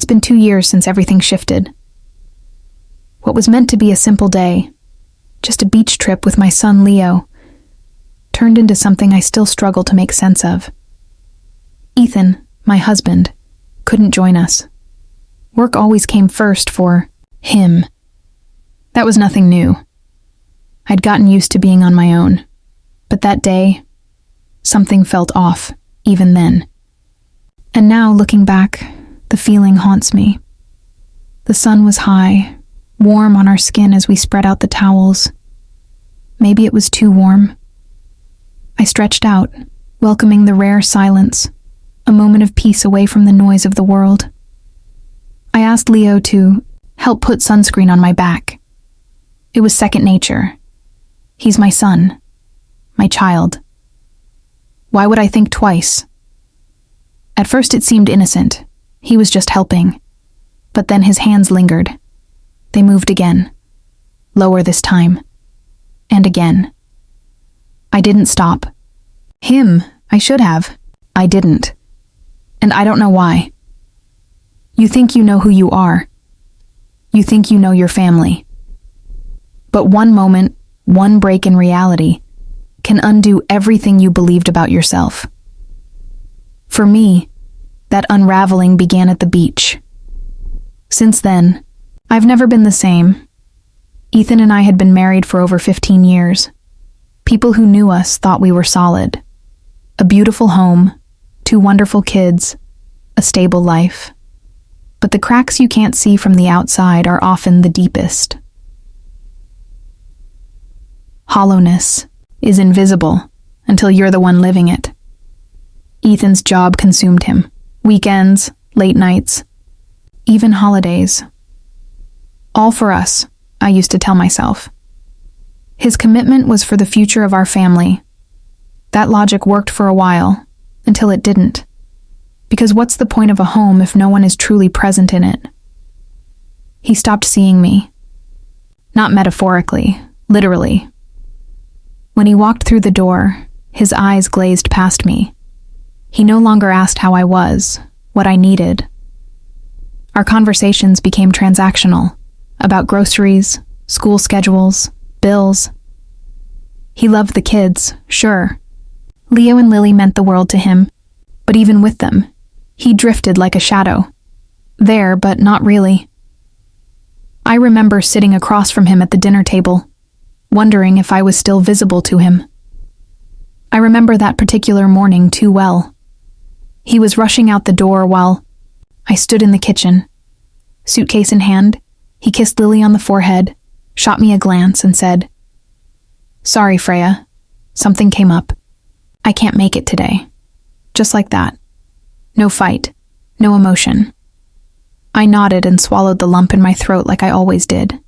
It's been 2 years since everything shifted. What was meant to be a simple day, just a beach trip with my son Leo, turned into something I still struggle to make sense of. Ethan, my husband, couldn't join us. Work always came first for him. That was nothing new. I'd gotten used to being on my own, but that day, something felt off, even then. And now, looking back, the feeling haunts me. The sun was high, warm on our skin as we spread out the towels. Maybe it was too warm. I stretched out, welcoming the rare silence, a moment of peace away from the noise of the world. I asked Leo to help put sunscreen on my back. It was second nature. He's my son, my child. Why would I think twice? At first it seemed innocent. He was just helping. But then his hands lingered. They moved again. Lower this time. And again. I didn't stop. Him, I should have. I didn't. And I don't know why. You think you know who you are. You think you know your family. But one moment, one break in reality, can undo everything you believed about yourself. For me, that unraveling began at the beach. Since then, I've never been the same. Ethan and I had been married for over 15 years. People who knew us thought we were solid. A beautiful home, 2 wonderful kids, a stable life. But the cracks you can't see from the outside are often the deepest. Hollowness is invisible until you're the one living it. Ethan's job consumed him. Weekends, late nights, even holidays. All for us, I used to tell myself. His commitment was for the future of our family. That logic worked for a while, until it didn't. Because what's the point of a home if no one is truly present in it? He stopped seeing me. Not metaphorically, literally. When he walked through the door, his eyes glazed past me. He no longer asked how I was, what I needed. Our conversations became transactional, about groceries, school schedules, bills. He loved the kids, sure. Leo and Lily meant the world to him, but even with them, he drifted like a shadow. There, but not really. I remember sitting across from him at the dinner table, wondering if I was still visible to him. I remember that particular morning too well. He was rushing out the door while I stood in the kitchen. Suitcase in hand, he kissed Lily on the forehead, shot me a glance, and said, "Sorry, Freya. Something came up. I can't make it today." Just like that. No fight. No emotion. I nodded and swallowed the lump in my throat like I always did.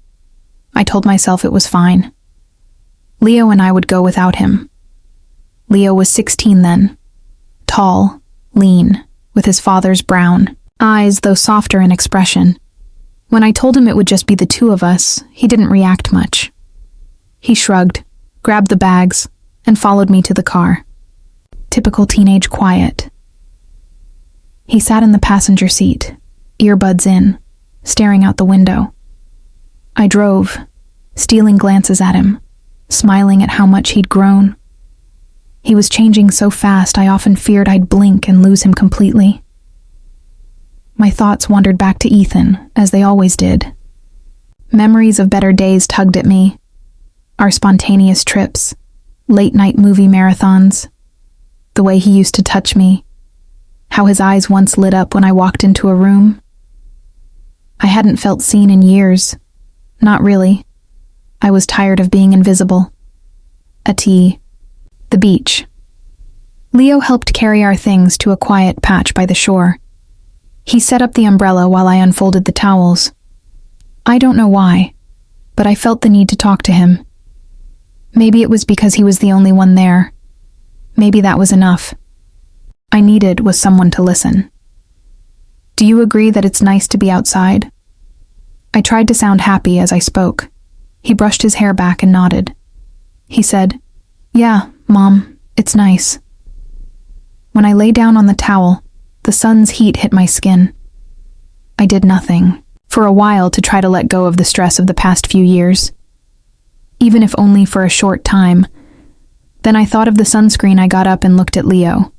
I told myself it was fine. Leo and I would go without him. Leo was 16 then. Tall, lean, with his father's brown eyes, though softer in expression. When I told him it would just be the 2 of us, he didn't react much. He shrugged, grabbed the bags, and followed me to the car. Typical teenage quiet. He sat in the passenger seat, earbuds in, staring out the window. I drove, stealing glances at him, smiling at how much he'd grown. He was changing so fast I often feared I'd blink and lose him completely. My thoughts wandered back to Ethan, as they always did. Memories of better days tugged at me. Our spontaneous trips, late-night movie marathons, the way he used to touch me, how his eyes once lit up when I walked into a room. I hadn't felt seen in years. Not really. I was tired of being invisible. A tea. The beach. Leo helped carry our things to a quiet patch by the shore. He set up the umbrella while I unfolded the towels. I don't know why, but I felt the need to talk to him. Maybe it was because he was the only one there. Maybe that was enough. I needed was someone to listen. "Do you agree that it's nice to be outside?" I tried to sound happy as I spoke. He brushed his hair back and nodded. He said, "Yeah, Mom, it's nice." When I lay down on the towel, the sun's heat hit my skin. I did nothing, for a while, to try to let go of the stress of the past few years. Even if only for a short time. Then I thought of the sunscreen. I got up and looked at Leo.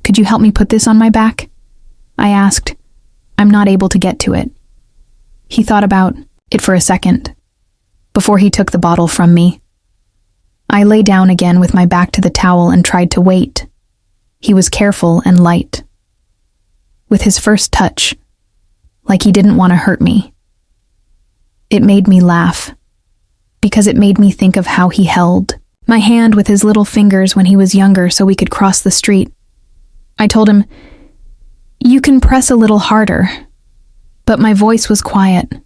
"Could you help me put this on my back?" I asked. "I'm not able to get to it." He thought about it for a second, before he took the bottle from me. I lay down again with my back to the towel and tried to wait. He was careful and light. With his first touch, like he didn't want to hurt me. It made me laugh, because it made me think of how he held my hand with his little fingers when he was younger so we could cross the street. I told him, "You can press a little harder," but my voice was quiet.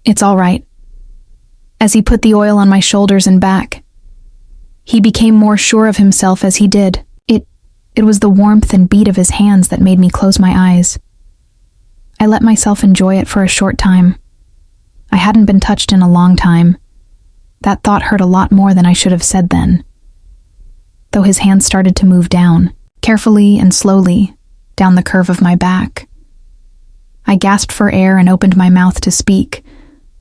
"It's all right." As he put the oil on my shoulders and back, he became more sure of himself as he did. It was the warmth and beat of his hands that made me close my eyes. I let myself enjoy it for a short time. I hadn't been touched in a long time. That thought hurt a lot more than I should have said then. Though his hands started to move down, carefully and slowly, down the curve of my back. I gasped for air and opened my mouth to speak,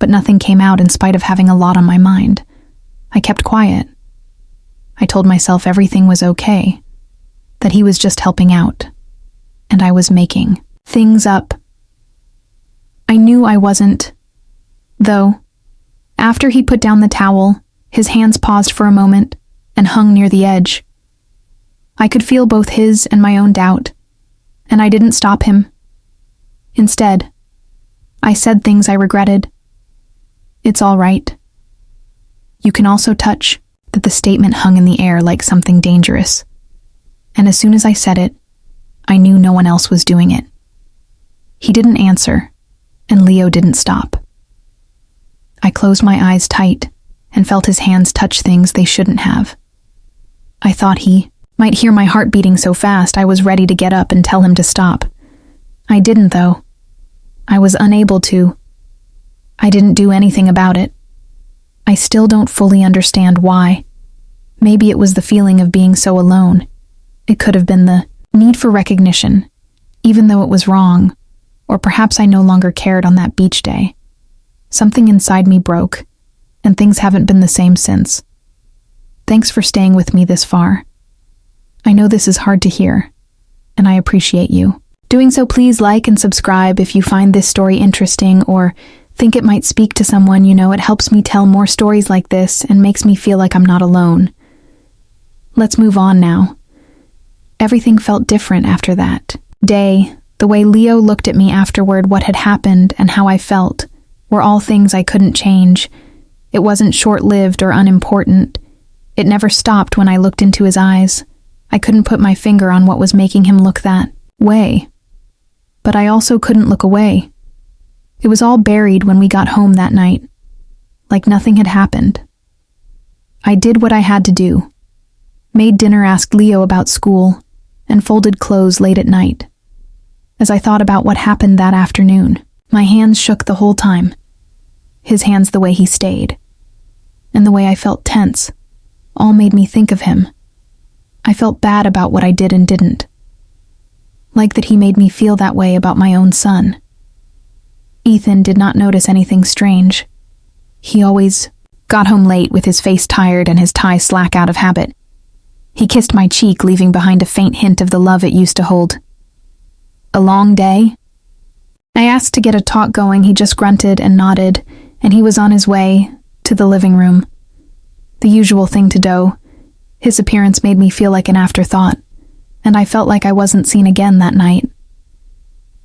but nothing came out in spite of having a lot on my mind. I kept quiet. I told myself everything was okay, that he was just helping out, and I was making things up. I knew I wasn't, though. After he put down the towel, his hands paused for a moment and hung near the edge. I could feel both his and my own doubt, and I didn't stop him. Instead, I said things I regretted. "It's all right. You can also touch," that the statement hung in the air like something dangerous. And as soon as I said it, I knew no one else was doing it. He didn't answer, and Leo didn't stop. I closed my eyes tight and felt his hands touch things they shouldn't have. I thought he might hear my heart beating so fast I was ready to get up and tell him to stop. I didn't, though. I was unable to. I didn't do anything about it. I still don't fully understand why. Maybe it was the feeling of being so alone. It could have been the need for recognition, even though it was wrong, or perhaps I no longer cared on that beach day. Something inside me broke, and things haven't been the same since. Thanks for staying with me this far. I know this is hard to hear, and I appreciate you. Doing so, please like and subscribe if you find this story interesting or think it might speak to someone you know. It helps me tell more stories like this and makes me feel like I'm not alone. Let's move on now. Everything felt different after that day. The way Leo looked at me afterward, what had happened, and how I felt were all things I couldn't change. It wasn't short-lived or unimportant. It never stopped when I looked into his eyes. I couldn't put my finger on what was making him look that way. But I also couldn't look away. It was all buried when we got home that night, like nothing had happened. I did what I had to do. Made dinner, asked Leo about school, and folded clothes late at night. As I thought about what happened that afternoon, my hands shook the whole time. His hands, the way he stayed, and the way I felt tense, all made me think of him. I felt bad about what I did and didn't. Like that he made me feel that way about my own son. Ethan did not notice anything strange. He always got home late with his face tired and his tie slack out of habit. He kissed my cheek, leaving behind a faint hint of the love it used to hold. "A long day?" I asked to get a talk going. He just grunted and nodded, and he was on his way to the living room. The usual thing to do. His appearance made me feel like an afterthought, and I felt like I wasn't seen again that night.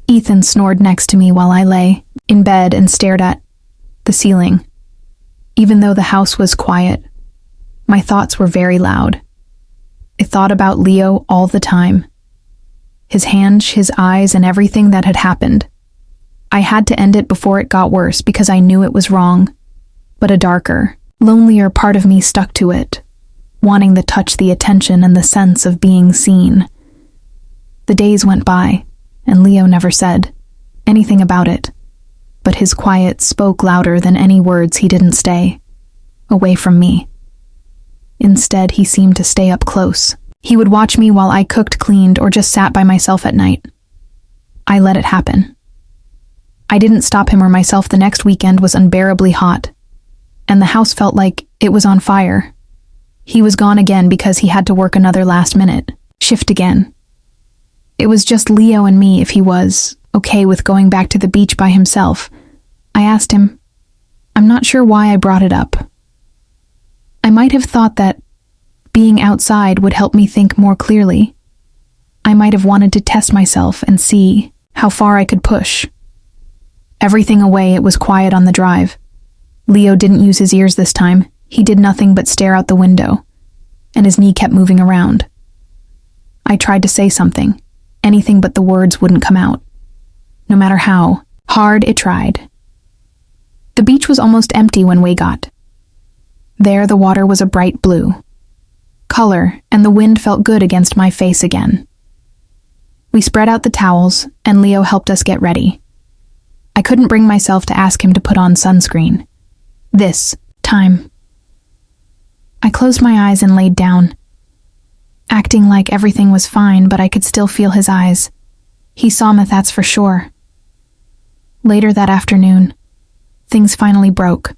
Ethan snored next to me while I lay in bed and stared at the ceiling. Even though the house was quiet, my thoughts were very loud. I thought about Leo all the time. His hands, his eyes, and everything that had happened. I had to end it before it got worse because I knew it was wrong. But a darker, lonelier part of me stuck to it, wanting the touch, the attention, and the sense of being seen. The days went by, and Leo never said anything about it. But his quiet spoke louder than any words. He didn't stay away from me. Instead, he seemed to stay up close. He would watch me while I cooked, cleaned, or just sat by myself at night. I let it happen. I didn't stop him or myself. The next weekend was unbearably hot, and the house felt like it was on fire. He was gone again because he had to work another last-minute shift again. It was just Leo and me if he was okay with going back to the beach by himself. I asked him. I'm not sure why I brought it up. I might have thought that being outside would help me think more clearly. I might have wanted to test myself and see how far I could push. Everything away, it was quiet on the drive. Leo didn't use his ears this time. He did nothing but stare out the window, and his knee kept moving around. I tried to say something, anything but the words wouldn't come out. No matter how hard it tried. The beach was almost empty when we got there. The water was a bright blue color, and the wind felt good against my face again. We spread out the towels, and Leo helped us get ready. I couldn't bring myself to ask him to put on sunscreen. This time. I closed my eyes and laid down, acting like everything was fine, but I could still feel his eyes. He saw me, that's for sure. Later that afternoon, things finally broke.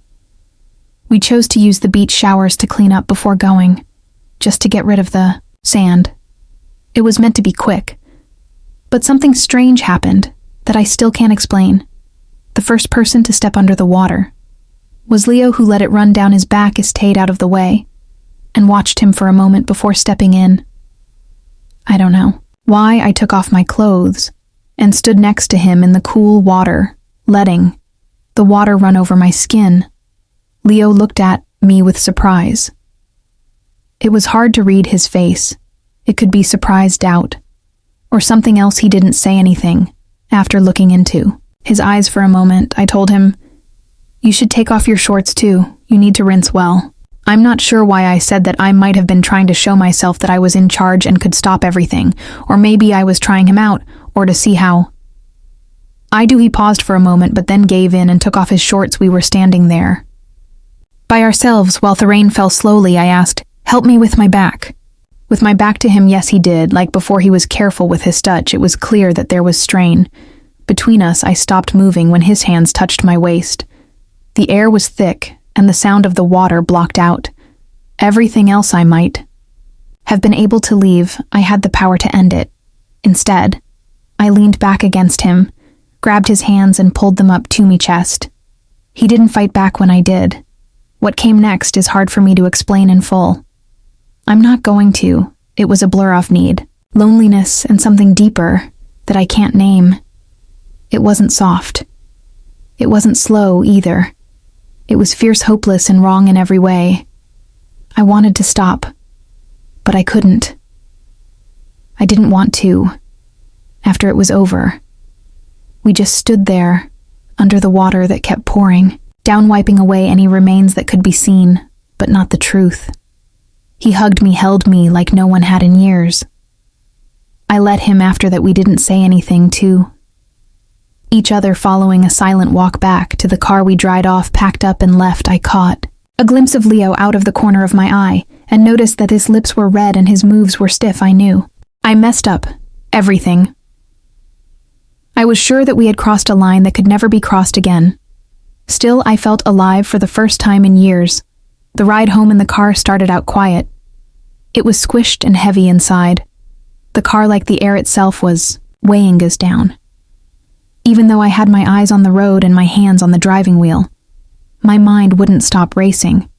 We chose to use the beach showers to clean up before going, just to get rid of the sand. It was meant to be quick, but something strange happened that I still can't explain. The first person to step under the water was Leo, who let it run down his back as stayed out of the way, and watched him for a moment before stepping in. I don't know why I took off my clothes and stood next to him in the cool water, letting the water run over my skin. Leo looked at me with surprise. It was hard to read his face. It could be surprise, doubt, or something else. He didn't say anything after looking into his eyes for a moment. I told him, "You should take off your shorts too. You need to rinse well." I'm not sure why I said that. I might have been trying to show myself that I was in charge and could stop everything, or maybe I was trying him out, or to see how I do. He paused for a moment, but then gave in and took off his shorts. We were standing there by ourselves while the rain fell slowly. I asked, "Help me with my back." With my back to him, yes, he did. Like before, he was careful with his touch. It was clear that there was strain. Between us, I stopped moving when his hands touched my waist. The air was thick, and the sound of the water blocked out everything else. I might have been able to leave. I had the power to end it. Instead, I leaned back against him, grabbed his hands and pulled them up to my chest. He didn't fight back when I did. What came next is hard for me to explain in full. I'm not going to. It was a blur of need, loneliness, and something deeper that I can't name. It wasn't soft. It wasn't slow either. It was fierce, hopeless, and wrong in every way. I wanted to stop, but I couldn't. I didn't want to. After it was over, we just stood there, under the water that kept pouring, down, wiping away any remains that could be seen, but not the truth. He hugged me, held me like no one had in years. I let him after that. We didn't say anything to each other, following a silent walk back to the car. We dried off, packed up, and left. I caught a glimpse of Leo out of the corner of my eye and noticed that his lips were red and his moves were stiff. I knew I messed up everything. I was sure that we had crossed a line that could never be crossed again. Still, I felt alive for the first time in years. The ride home in the car started out quiet. It was squished and heavy inside. The car, like the air itself, was weighing us down. Even though I had my eyes on the road and my hands on the driving wheel, my mind wouldn't stop racing.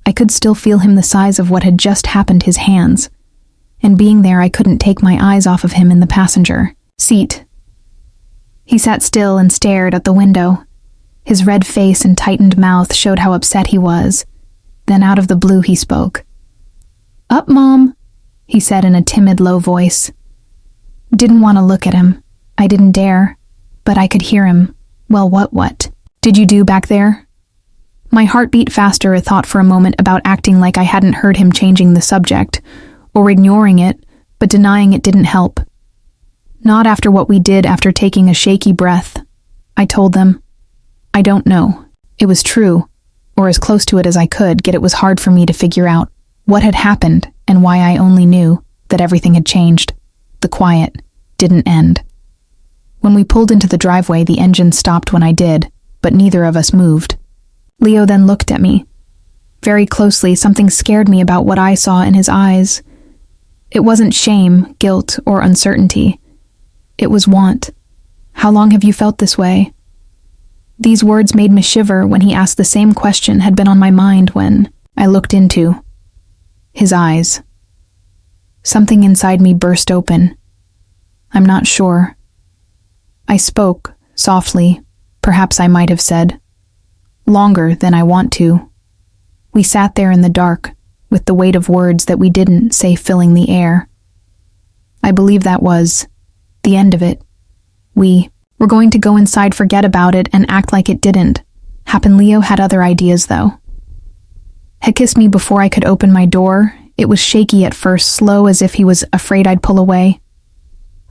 I could still feel him the size of what had just happened, his hands. And being there, I couldn't take my eyes off of him in the passenger seat. He sat still and stared at the window. His red face and tightened mouth showed how upset he was. Then out of the blue he spoke. "Up, Mom," he said in a timid, low voice. Didn't want to look at him. I didn't dare, but I could hear him. "Well, what did you do back there?" My heart beat faster. I thought for a moment about acting like I hadn't heard him, changing the subject, or ignoring it, but denying it didn't help. Not after what we did. After taking a shaky breath, I told them, "I don't know." It was true, or as close to it as I could get. It was hard for me to figure out what had happened and why. I only knew that everything had changed. The quiet didn't end. When we pulled into the driveway, the engine stopped when I did, but neither of us moved. Leo then looked at me. Very closely, something scared me about what I saw in his eyes. It wasn't shame, guilt, or uncertainty. It was want. How long have you felt this way? These words made me shiver when he asked the same question had been on my mind when I looked into his eyes. Something inside me burst open. I'm not sure. I spoke, softly, perhaps I might have said, longer than I want to. We sat there in the dark, with the weight of words that we didn't say filling the air. I believe that was the end of it. We were going to go inside, forget about it, and act like it didn't happen. Leo had other ideas, though. Had kissed me before I could open my door. It was shaky at first, slow as if he was afraid I'd pull away.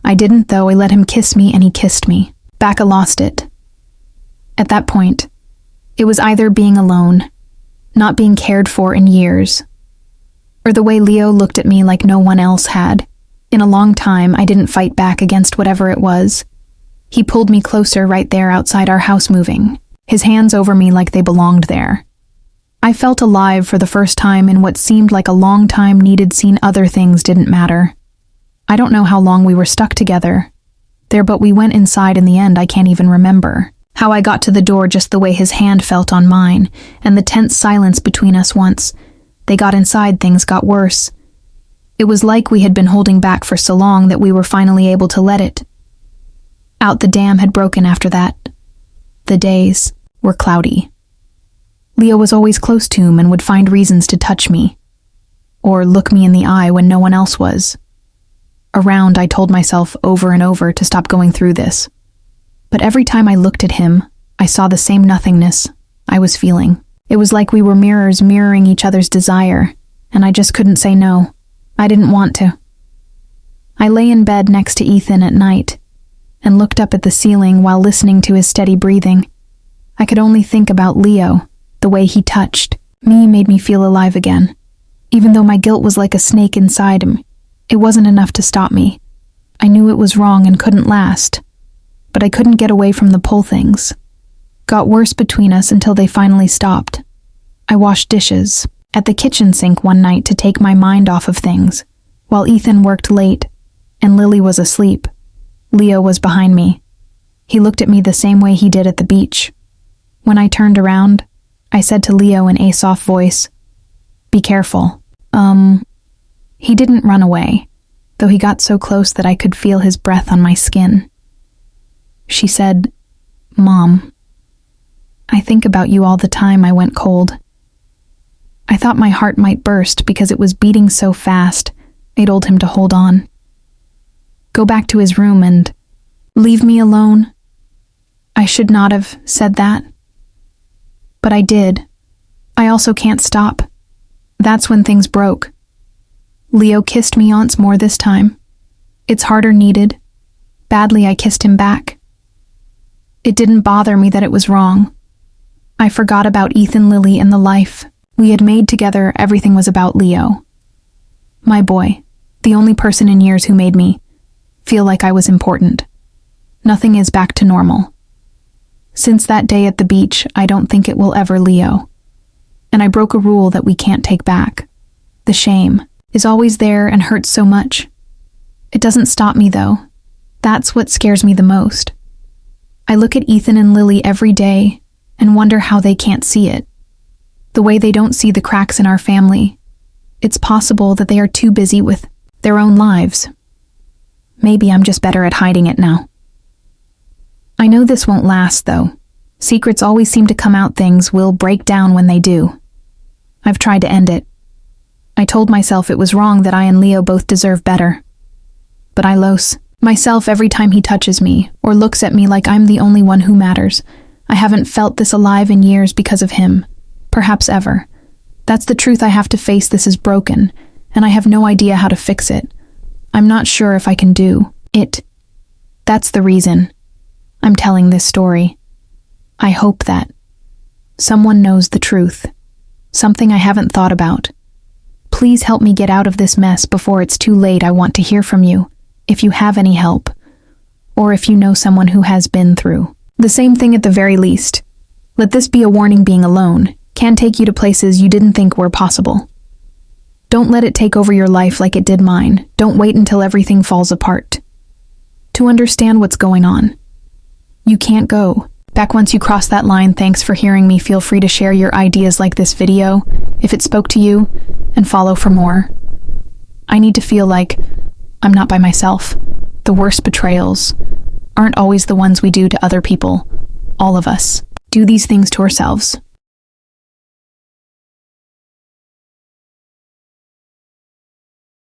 I didn't, though. I let him kiss me, and he kissed me. Back I lost it. At that point, it was either being alone, not being cared for in years, or the way Leo looked at me like no one else had. In a long time, I didn't fight back against whatever it was. He pulled me closer right there outside our house, moving his hands over me like they belonged there. I felt alive for the first time in what seemed like a long time. Needed seen other things didn't matter. I don't know how long we were stuck together there, but we went inside in the end. I can't even remember how I got to the door, just the way his hand felt on mine, and the tense silence between us. Once they got inside, things got worse. It was like we had been holding back for so long that we were finally able to let it out. The dam had broken after that. The days were cloudy. Leo was always close to him and would find reasons to touch me, or look me in the eye when no one else was around. I told myself over and over to stop going through this. But every time I looked at him, I saw the same nothingness I was feeling. It was like we were mirrors mirroring each other's desire, and I just couldn't say no. I didn't want to. I lay in bed next to Ethan at night and looked up at the ceiling while listening to his steady breathing. I could only think about Leo. The way he touched me made me feel alive again. Even though my guilt was like a snake inside him, it wasn't enough to stop me. I knew it was wrong and couldn't last, but I couldn't get away from the pull. Things got worse between us until they finally stopped. I washed dishes at the kitchen sink one night to take my mind off of things, while Ethan worked late and Lily was asleep. Leo was behind me. He looked at me the same way he did at the beach. When I turned around, I said to Leo in a soft voice, "Be careful." He didn't run away, though he got so close that I could feel his breath on my skin. She said, "Mom, I think about you all the time." I went cold. I thought my heart might burst because it was beating so fast. I told him to hold on, go back to his room, and leave me alone. I should not have said that, but I did. I also can't stop. That's when things broke. Leo kissed me once more this time. It's harder needed. Badly, I kissed him back. It didn't bother me that it was wrong. I forgot about Ethan, Lily, and the life we had made together. Everything was about Leo. My boy, the only person in years who made me feel like I was important. Nothing is back to normal. Since that day at the beach, I don't think it will ever. Leo. And I broke a rule that we can't take back. The shame is always there and hurts so much. It doesn't stop me, though. That's what scares me the most. I look at Ethan and Lily every day and wonder how they can't see it. The way they don't see the cracks in our family. It's possible that they are too busy with their own lives. Maybe I'm just better at hiding it now. I know this won't last, though. Secrets always seem to come out. Things will break down when they do. I've tried to end it. I told myself it was wrong, that I and Leo both deserve better. But I lose myself every time he touches me or looks at me like I'm the only one who matters. I haven't felt this alive in years because of him. Perhaps ever. That's the truth I have to face. This is broken, and I have no idea how to fix it. I'm not sure if I can do it. That's the reason I'm telling this story. I hope that someone knows the truth. Something I haven't thought about. Please help me get out of this mess before it's too late. I want to hear from you, if you have any help, or if you know someone who has been through the same thing at the very least. Let this be a warning: being alone can take you to places you didn't think were possible. Don't let it take over your life like it did mine. Don't wait until everything falls apart to understand what's going on. You can't go back once you cross that line. Thanks for hearing me. Feel free to share your ideas, like this video if it spoke to you, and follow for more. I need to feel like I'm not by myself. The worst betrayals aren't always the ones we do to other people. All of us do these things to ourselves.